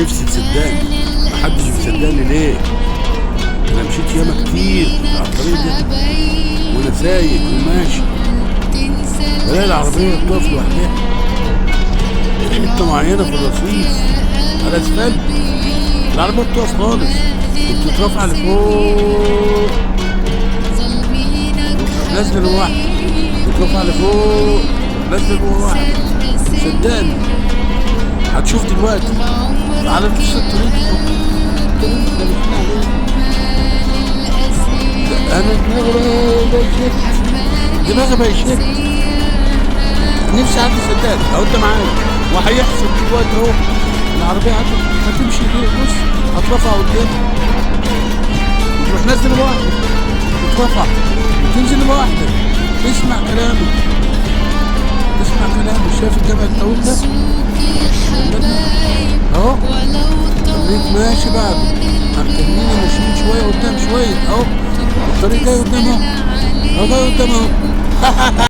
نفسي تصدقني، محدش بيصدقني ليه؟ انا مشيت ياما كتير على الطريق ده وانا سايق وماشي، بلاقي العربية بتقف لوحدها في حتة معينة في الرصيف على الاسفلت، العربية بتقف خالص وبتترفع لفوق، نازلة لوحدها، بتترفع لفوق، نازلة لوحدها. صدقني هتشوف دلوقتي على نفس الطريق اللي احنا عليه. انا دماغي بقى يشد، نفسي حد يصدقني اهو انت معايا، وهيحصل دلوقتي اهو. العربية هتمشي بص، هترفع قدام وتروح نازل لوحدك، تترفع وتنزل لوحدك. اسمع كلامي، اسمع كلامي. شايف الجبل الطويل ده اهو، خليك ماشي بعده، هتكملي ماشيين شويه قدام شويه اهو، الطريق جاي قدام اهو، اهو جاي قدام اهو.